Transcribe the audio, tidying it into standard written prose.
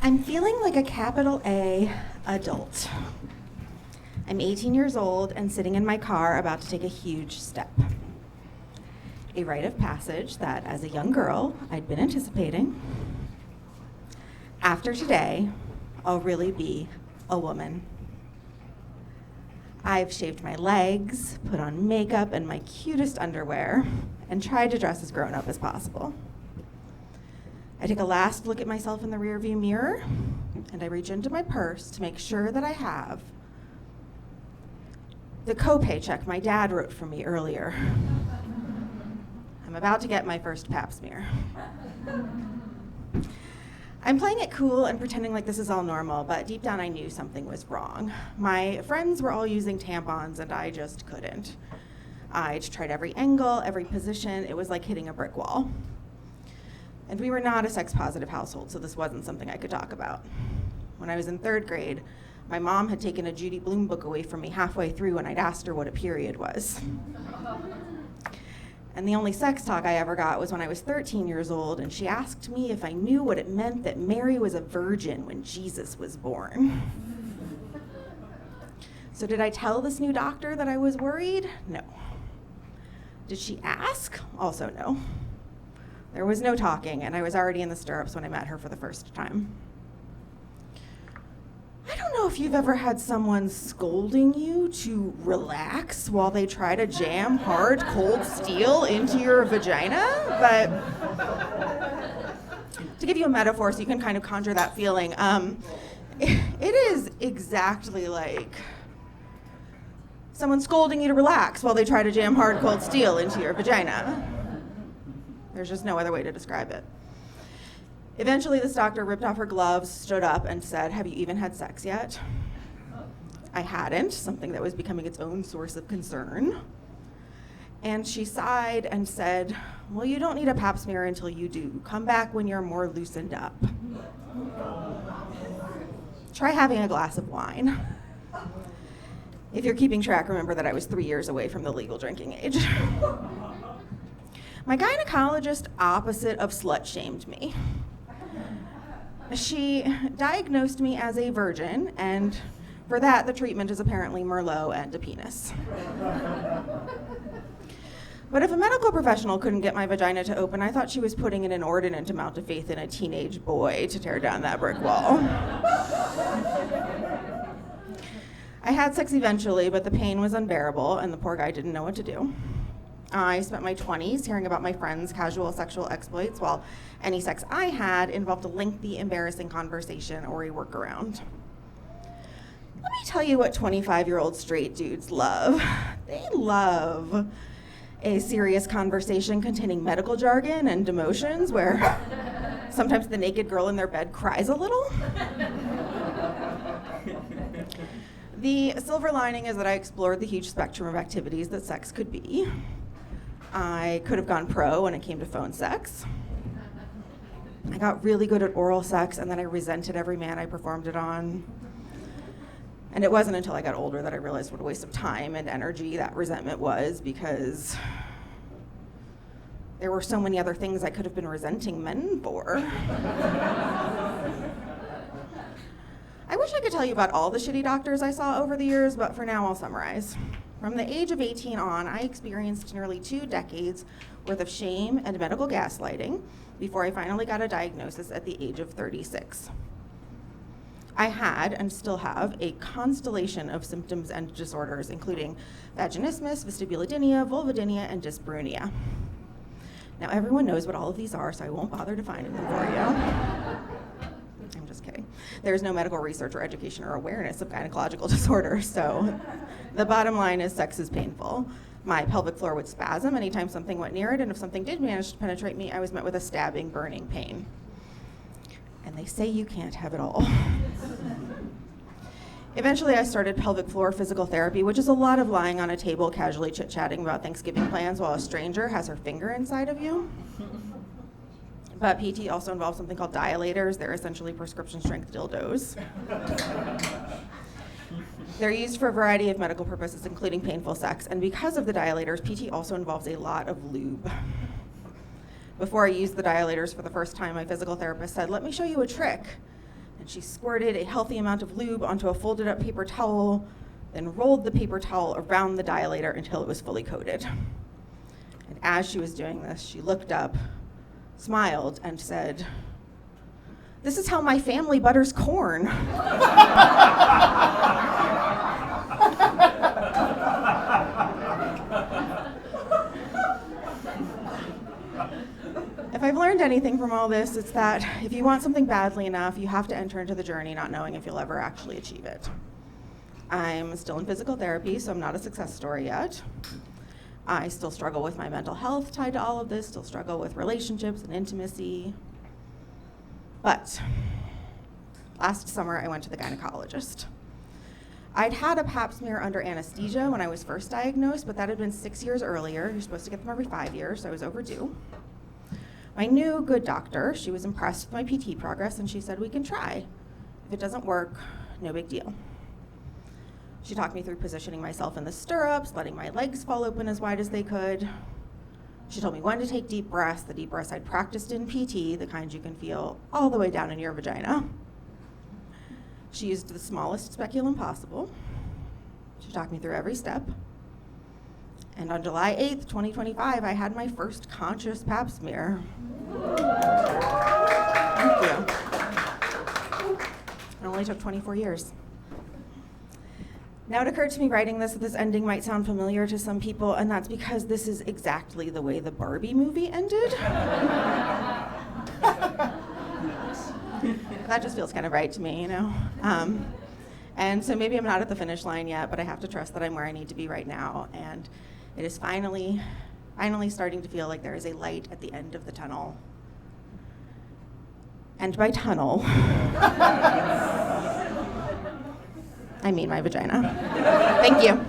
I'm feeling like a capital A adult. I'm 18 years old and sitting in my car about to take a huge step. A rite of passage that, as a young girl, I'd been anticipating. After today, I'll really be a woman. I've shaved my legs, put on makeup and my cutest underwear, and tried to dress as grown up as possible. I take a last look at myself in the rearview mirror, and I reach into my purse to make sure that I have the copay check my dad wrote for me earlier. I'm about to get my first pap smear. I'm playing it cool and pretending like this is all normal, but deep down I knew something was wrong. My friends were all using tampons and I just couldn't. I'd tried every angle, every position. It was like hitting a brick wall. And we were not a sex-positive household, so this wasn't something I could talk about. When I was in 3rd grade, my mom had taken a Judy Blume book away from me halfway through when I'd asked her what a period was. And the only sex talk I ever got was when I was 13 years old, and she asked me if I knew what it meant that Mary was a virgin when Jesus was born. So did I tell this new doctor that I was worried? No. Did she ask? Also no. There was no talking, and I was already in the stirrups when I met her for the first time. I don't know if you've ever had someone scolding you to relax while they try to jam hard, cold steel into your vagina, but to give you a metaphor so you can kind of conjure that feeling, it is exactly like someone scolding you to relax while they try to jam hard, cold steel into your vagina. There's just no other way to describe it. Eventually, this doctor ripped off her gloves, stood up, and said, "Have you even had sex yet?" I hadn't, something that was becoming its own source of concern. And she sighed and said, "Well, you don't need a pap smear until you do. Come back when you're more loosened up. Try having a glass of wine." If you're keeping track, remember that I was 3 years away from the legal drinking age. My gynecologist opposite of slut-shamed me. She diagnosed me as a virgin, and for that, the treatment is apparently Merlot and a penis. But if a medical professional couldn't get my vagina to open, I thought she was putting an inordinate amount of faith in a teenage boy to tear down that brick wall. I had sex eventually, but the pain was unbearable, and the poor guy didn't know what to do. I spent my 20s hearing about my friends' casual sexual exploits, while any sex I had involved a lengthy, embarrassing conversation or a workaround. Let me tell you what 25-year-old straight dudes love. They love a serious conversation containing medical jargon and demotions where sometimes the naked girl in their bed cries a little. The silver lining is that I explored the huge spectrum of activities that sex could be. I could have gone pro when it came to phone sex. I got really good at oral sex, and then I resented every man I performed it on. And it wasn't until I got older that I realized what a waste of time and energy that resentment was, because there were so many other things I could have been resenting men for. I wish I could tell you about all the shitty doctors I saw over the years, but for now I'll summarize. From the age of 18 on, I experienced nearly 2 decades worth of shame and medical gaslighting before I finally got a diagnosis at the age of 36. I had, and still have, a constellation of symptoms and disorders, including vaginismus, vestibulodynia, vulvodynia, and dyspareunia. Now, everyone knows what all of these are, so I won't bother defining them for you. I'm just kidding. There's no medical research or education or awareness of gynecological disorders, so the bottom line is sex is painful. My pelvic floor would spasm anytime something went near it, and if something did manage to penetrate me, I was met with a stabbing, burning pain. And they say you can't have it all. Eventually, I started pelvic floor physical therapy, which is a lot of lying on a table casually chit-chatting about Thanksgiving plans while a stranger has her finger inside of you. But PT also involves something called dilators. They're essentially prescription-strength dildos. They're used for a variety of medical purposes, including painful sex. And because of the dilators, PT also involves a lot of lube. Before I used the dilators for the first time, my physical therapist said, "Let me show you a trick. And she squirted a healthy amount of lube onto a folded up paper towel, then rolled the paper towel around the dilator until it was fully coated. And as she was doing this, she looked up, smiled, and said, "This is how my family butters corn." If I've learned anything from all this, it's that if you want something badly enough, you have to enter into the journey not knowing if you'll ever actually achieve it. I'm still in physical therapy, so I'm not a success story yet. I still struggle with my mental health tied to all of this, still struggle with relationships and intimacy. But last summer, I went to the gynecologist. I'd had a pap smear under anesthesia when I was first diagnosed, but that had been 6 years earlier. You're supposed to get them every 5 years, so I was overdue. My new good doctor, she was impressed with my PT progress, and she said, "We can try. If it doesn't work, no big deal." She talked me through positioning myself in the stirrups, letting my legs fall open as wide as they could. She told me when to take deep breaths, the deep breaths I'd practiced in PT, the kind you can feel all the way down in your vagina. She used the smallest speculum possible. She talked me through every step. And on July 8th, 2025, I had my first conscious pap smear. Thank you. It only took 24 years. Now it occurred to me writing this that this ending might sound familiar to some people, and that's because this is exactly the way the Barbie movie ended. That just feels kind of right to me, you know? And so maybe I'm not at the finish line yet, but I have to trust that I'm where I need to be right now, and it is finally starting to feel like there is a light at the end of the tunnel. And by tunnel, I mean my vagina. Thank you.